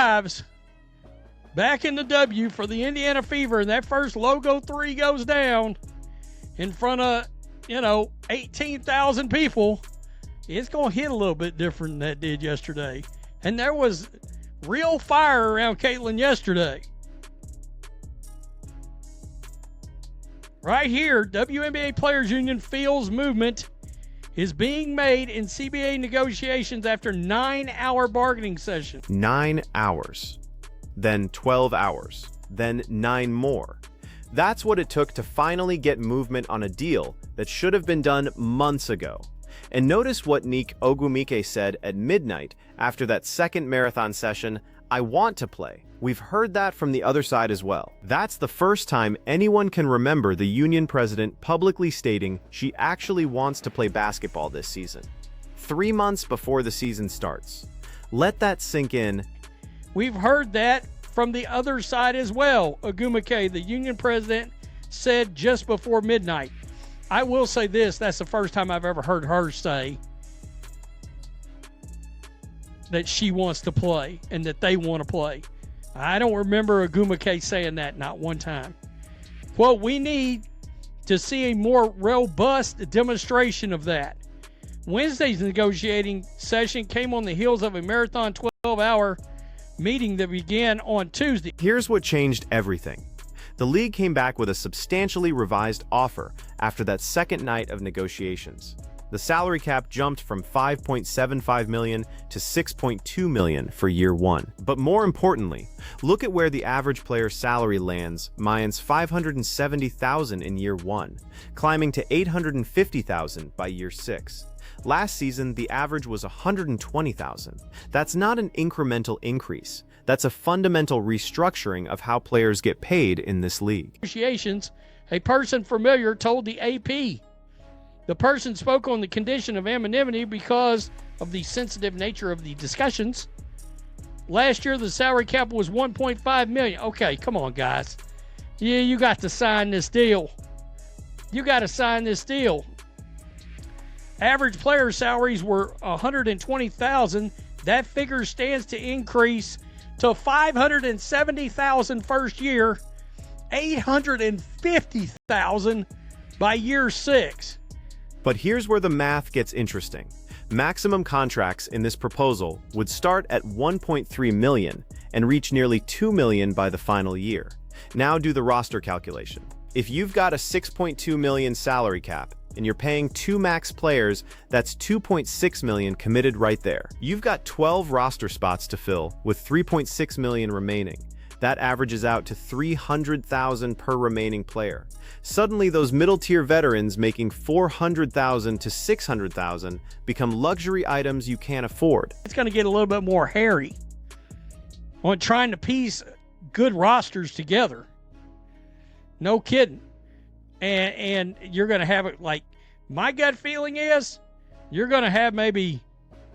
drives back in the W for the Indiana Fever, and that first logo 3 goes down in front of, 18,000 people, it's going to hit a little bit different than that did yesterday. And there was real fire around Caitlin yesterday. Right here, WNBA Players Union feels movement is being made in CBA negotiations after 9-hour bargaining session. 9 hours, then 12 hours, then 9 more. That's what it took to finally get movement on a deal that should have been done months ago. And notice what Nick Ogwumike said at midnight after that second marathon session: "I want to play." We've heard that from the other side as well. That's the first time anyone can remember the union president publicly stating she actually wants to play basketball this season, 3 months before the season starts. Let that sink in. We've heard that from the other side as well. Ogwumike, the union president, said just before midnight. I will say this, that's the first time I've ever heard her say that she wants to play and that they want to play. I don't remember Ogwumike saying that, not one time. Well, we need to see a more robust demonstration of that. Wednesday's negotiating session came on the heels of a marathon 12-hour meeting that began on Tuesday. Here's what changed everything. The league came back with a substantially revised offer after that second night of negotiations. The salary cap jumped from $5.75 million to $6.2 million for year one. But more importantly, look at where the average player's salary lands, minus $570,000 in year one, climbing to $850,000 by year 6. Last season, the average was $120,000. That's not an incremental increase. That's a fundamental restructuring of how players get paid in this league. Negotiations, a person familiar told the AP. The person spoke on the condition of anonymity because of the sensitive nature of the discussions. Last year, the salary cap was $1.5 million. Okay, come on, guys. Yeah, you got to sign this deal. You got to sign this deal. Average player salaries were $120,000. That figure stands to increase to $570,000 first year, $850,000 by year 6. But here's where the math gets interesting. Maximum contracts in this proposal would start at $1.3 million and reach nearly $2 million by the final year. Now do the roster calculation. If you've got a $6.2 million salary cap and you're paying 2 max players, that's $2.6 million committed right there. You've got 12 roster spots to fill with $3.6 million remaining. That averages out to $300,000 per remaining player. Suddenly, those middle-tier veterans making $400,000 to $600,000 become luxury items you can't afford. It's going to get a little bit more hairy on trying to piece good rosters together. No kidding. And you're going to have it like, my gut feeling is you're going to have maybe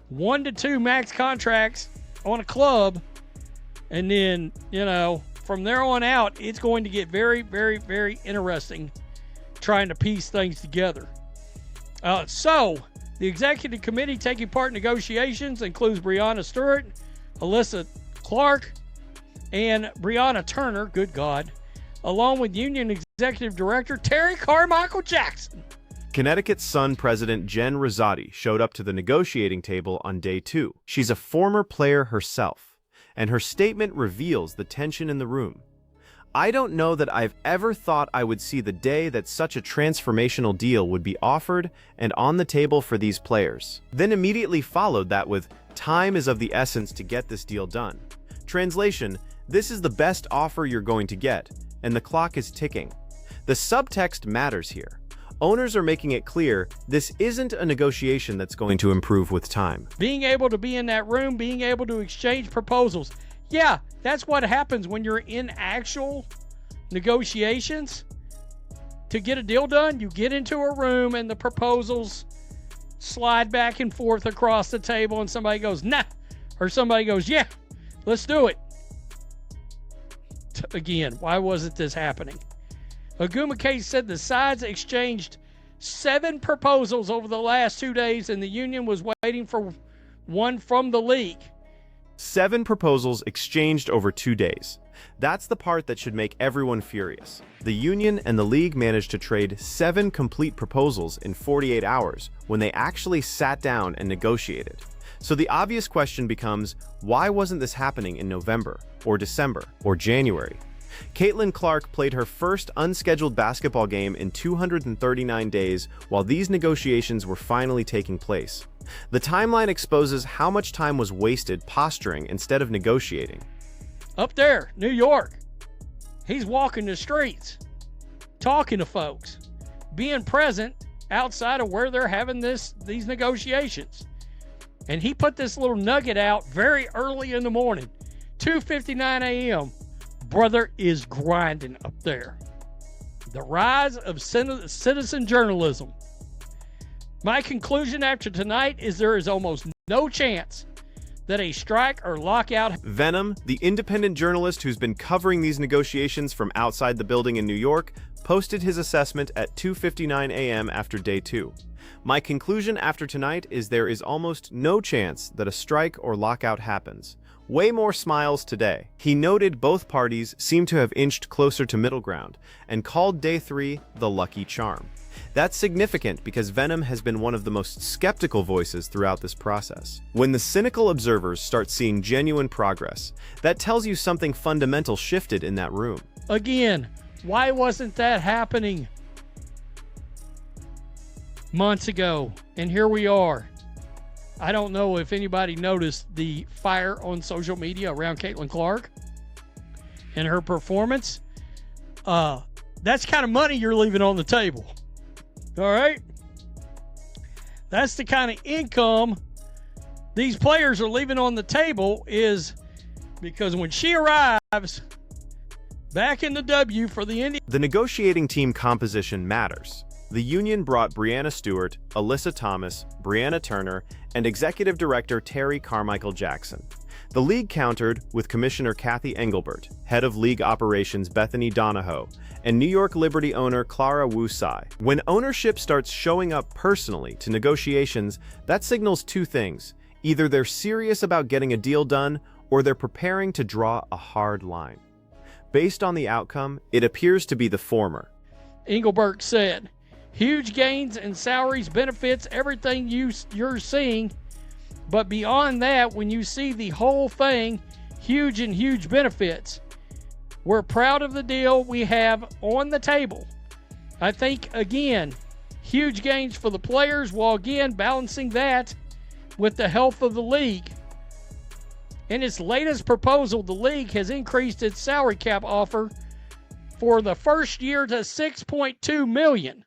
1 to 2 max contracts on a club. And then, from there on out, it's going to get very, very, very interesting trying to piece things together. So, the executive committee taking part in negotiations includes Breonna Stewart, Alyssa Clark, and Brianna Turner, good God, along with Union Executive Director Terry Carmichael Jackson. Connecticut's Sun president Jen Rosati showed up to the negotiating table on day 2. She's a former player herself, and her statement reveals the tension in the room. "I don't know that I've ever thought I would see the day that such a transformational deal would be offered and on the table for these players." Then immediately followed that with, "Time is of the essence to get this deal done." Translation: this is the best offer you're going to get, and the clock is ticking. The subtext matters here. Owners are making it clear this isn't a negotiation that's going to improve with time. Being able to be in that room, being able to exchange proposals. Yeah, that's what happens when you're in actual negotiations. To get a deal done, you get into a room and the proposals slide back and forth across the table and somebody goes, nah, or somebody goes, yeah, let's do it. Again, why wasn't this happening? Ogwumike said the sides exchanged 7 proposals over the last 2 days and the union was waiting for one from the league. 7 proposals exchanged over 2 days. That's the part that should make everyone furious. The union and the league managed to trade 7 complete proposals in 48 hours when they actually sat down and negotiated. So the obvious question becomes, why wasn't this happening in November, or December, or January? Caitlin Clark played her first unscheduled basketball game in 239 days while these negotiations were finally taking place. The timeline exposes how much time was wasted posturing instead of negotiating. Up there, New York, he's walking the streets, talking to folks, being present outside of where they're having these negotiations. And he put this little nugget out very early in the morning, 2:59 a.m. Brother is grinding up there. The rise of citizen journalism. My conclusion after tonight is there is almost no chance that a strike or lockout. Venom, the independent journalist who's been covering these negotiations from outside the building in New York, posted his assessment at 2:59 a.m. after day 2. My conclusion after tonight is there is almost no chance that a strike or lockout happens. Way more smiles today. He noted both parties seem to have inched closer to middle ground and called day 3 the lucky charm. That's significant because Venom has been one of the most skeptical voices throughout this process. When the cynical observers start seeing genuine progress, that tells you something fundamental shifted in that room. Again, why wasn't that happening months ago? And here we are. I don't know if anybody noticed the fire on social media around Caitlin Clark and her performance. That's kind of money you're leaving on the table. All right? That's the kind of income these players are leaving on the table, is because when she arrives back in the W for the Indians. The negotiating team composition matters. The union brought Brianna Stewart, Alyssa Thomas, Brianna Turner, and Executive Director Terry Carmichael Jackson. The league countered with Commissioner Kathy Engelbert, Head of League Operations Bethany Donahoe, and New York Liberty owner Clara Wu Tsai. When ownership starts showing up personally to negotiations, that signals 2 things. Either they're serious about getting a deal done, or they're preparing to draw a hard line. Based on the outcome, it appears to be the former. Engelbert said, huge gains in salaries, benefits, everything you're seeing. But beyond that, when you see the whole thing, huge benefits. We're proud of the deal we have on the table. I think, again, huge gains for the players, while again balancing that with the health of the league. In its latest proposal, the league has increased its salary cap offer for the first year to $6.2 million.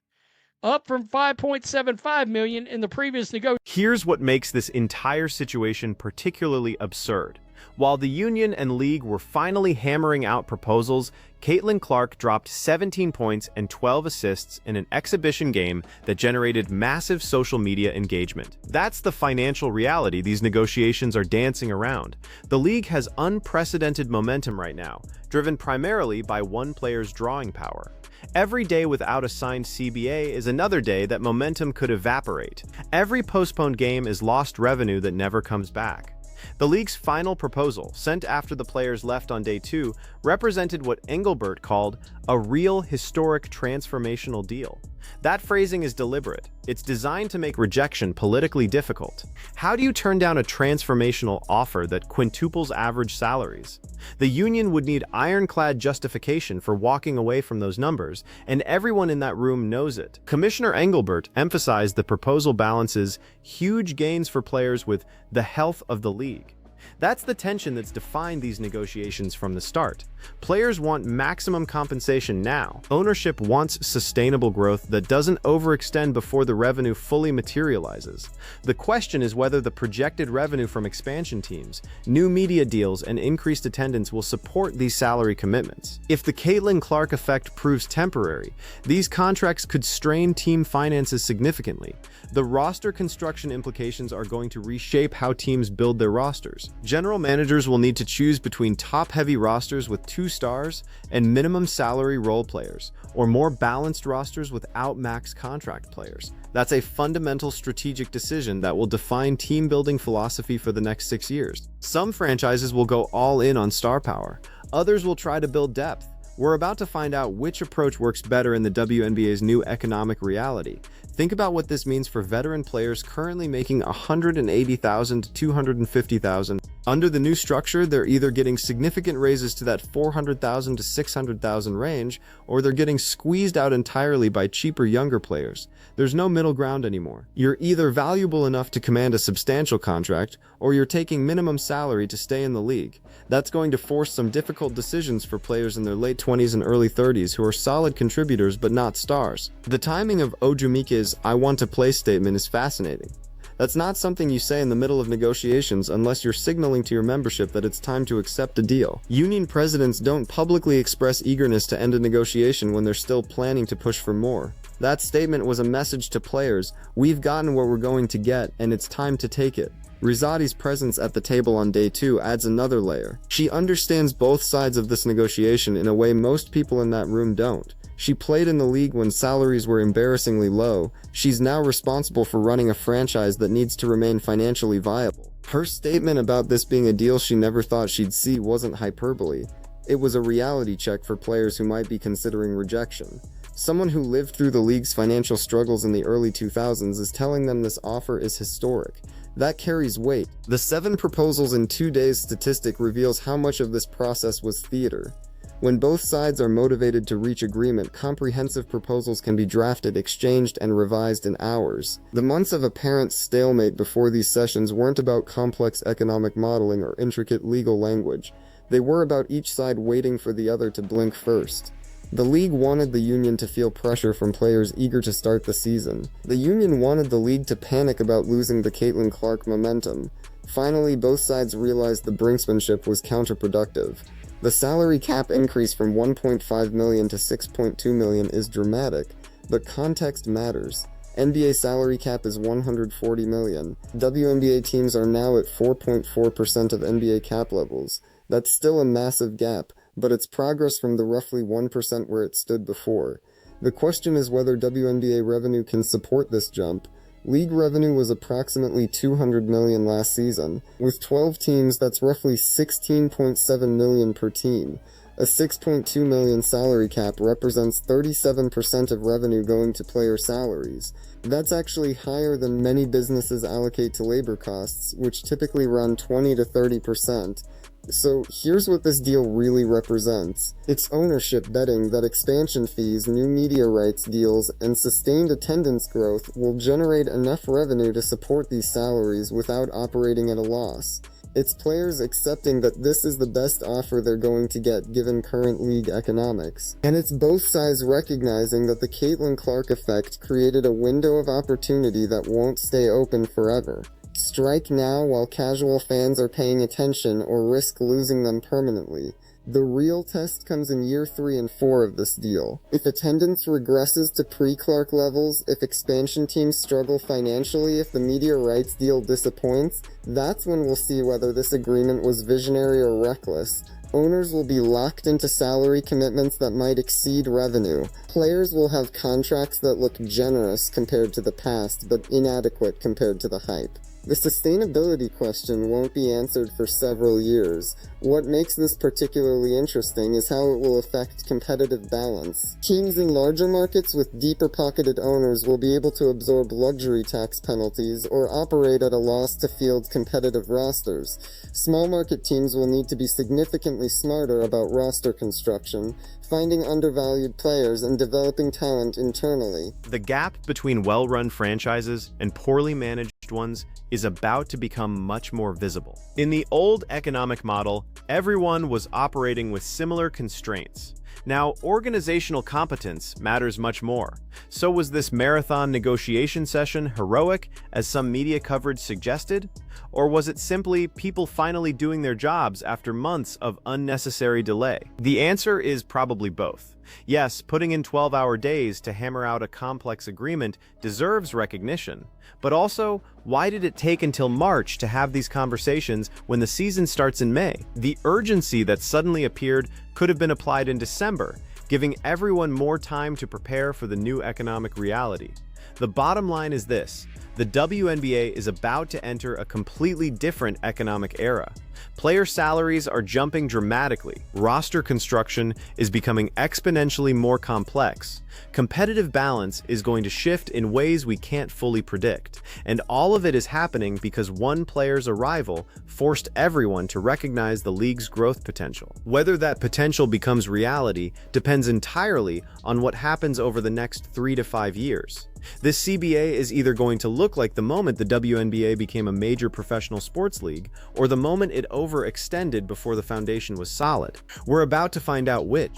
Up from $5.75 million in the previous negotiation. Here's what makes this entire situation particularly absurd. While the union and league were finally hammering out proposals, Caitlin Clark dropped 17 points and 12 assists in an exhibition game that generated massive social media engagement. That's the financial reality these negotiations are dancing around. The league has unprecedented momentum right now, driven primarily by one player's drawing power. Every day without a signed CBA is another day that momentum could evaporate. Every postponed game is lost revenue that never comes back. The league's final proposal, sent after the players left on day 2, represented what Engelbert called a real historic transformational deal. That phrasing is deliberate. It's designed to make rejection politically difficult. How do you turn down a transformational offer that quintuples average salaries? The union would need ironclad justification for walking away from those numbers, and everyone in that room knows it. Commissioner Engelbert emphasized the proposal balances huge gains for players with the health of the league. That's the tension that's defined these negotiations from the start. Players want maximum compensation now. Ownership wants sustainable growth that doesn't overextend before the revenue fully materializes. The question is whether the projected revenue from expansion teams, new media deals, and increased attendance will support these salary commitments. If the Caitlin Clark effect proves temporary, these contracts could strain team finances significantly. The roster construction implications are going to reshape how teams build their rosters. General managers will need to choose between top-heavy rosters with 2 stars and minimum salary role players, or more balanced rosters without max contract players. That's a fundamental strategic decision that will define team-building philosophy for the next 6 years. Some franchises will go all in on star power. Others will try to build depth. We're about to find out which approach works better in the WNBA's new economic reality. Think about what this means for veteran players currently making $180,000 to $250,000. Under the new structure, they're either getting significant raises to that $400,000 to $600,000 range, or they're getting squeezed out entirely by cheaper younger players. There's no middle ground anymore. You're either valuable enough to command a substantial contract, or you're taking minimum salary to stay in the league. That's going to force some difficult decisions for players in their late 20s and early 30s who are solid contributors but not stars. The timing of Ojumike's "I want to play" statement is fascinating. That's not something you say in the middle of negotiations unless you're signaling to your membership that it's time to accept a deal. Union presidents don't publicly express eagerness to end a negotiation when they're still planning to push for more. That statement was a message to players: we've gotten what we're going to get, and it's time to take it. Rizati's presence at the table on day 2 adds another layer. She understands both sides of this negotiation in a way most people in that room don't. She played in the league when salaries were embarrassingly low. She's now responsible for running a franchise that needs to remain financially viable. Her statement about this being a deal she never thought she'd see wasn't hyperbole. It was a reality check for players who might be considering rejection. Someone who lived through the league's financial struggles in the early 2000s is telling them this offer is historic. That carries weight. The 7 proposals in 2 days statistic reveals how much of this process was theater. When both sides are motivated to reach agreement, comprehensive proposals can be drafted, exchanged, and revised in hours. The months of apparent stalemate before these sessions weren't about complex economic modeling or intricate legal language. They were about each side waiting for the other to blink first. The league wanted the union to feel pressure from players eager to start the season. The union wanted the league to panic about losing the Caitlin Clark momentum. Finally, both sides realized the brinksmanship was counterproductive. The salary cap increase from $1.5 million to $6.2 million is dramatic, but context matters. NBA salary cap is $140 million. WNBA teams are now at 4.4% of NBA cap levels. That's still a massive gap, but it's progress from the roughly 1% where it stood before. The question is whether WNBA revenue can support this jump. League revenue was approximately $200 million last season. With 12 teams, that's roughly $16.7 million per team. A $6.2 million salary cap represents 37% of revenue going to player salaries. That's actually higher than many businesses allocate to labor costs, which typically run 20 to 30%. So here's what this deal really represents. It's ownership betting that expansion fees, new media rights deals, and sustained attendance growth will generate enough revenue to support these salaries without operating at a loss. It's players accepting that this is the best offer they're going to get given current league economics. And it's both sides recognizing that the Caitlin Clark effect created a window of opportunity that won't stay open forever. Strike now while casual fans are paying attention, or risk losing them permanently. The real test comes in year 3 and 4 of this deal. If attendance regresses to pre-Clark levels, if expansion teams struggle financially, if the media rights deal disappoints, that's when we'll see whether this agreement was visionary or reckless. Owners will be locked into salary commitments that might exceed revenue. Players will have contracts that look generous compared to the past, but inadequate compared to the hype. The sustainability question won't be answered for several years. What makes this particularly interesting is how it will affect competitive balance. Teams in larger markets with deeper-pocketed owners will be able to absorb luxury tax penalties or operate at a loss to field competitive rosters. Small market teams will need to be significantly smarter about roster construction, finding undervalued players, and developing talent internally. The gap between well-run franchises and poorly managed ones is about to become much more visible. In the old economic model, everyone was operating with similar constraints. Now, organizational competence matters much more. So was this marathon negotiation session heroic, as some media coverage suggested? Or was it simply people finally doing their jobs after months of unnecessary delay? The answer is probably both. Yes, putting in 12-hour days to hammer out a complex agreement deserves recognition. But also, why did it take until March to have these conversations when the season starts in May? The urgency that suddenly appeared could have been applied in December, giving everyone more time to prepare for the new economic reality. The bottom line is this: the WNBA is about to enter a completely different economic era. Player salaries are jumping dramatically, roster construction is becoming exponentially more complex, competitive balance is going to shift in ways we can't fully predict, and all of it is happening because one player's arrival forced everyone to recognize the league's growth potential. Whether that potential becomes reality depends entirely on what happens over the next 3 to 5 years. This CBA is either going to look like the moment the WNBA became a major professional sports league, or the moment it overextended before the foundation was solid. We're about to find out which.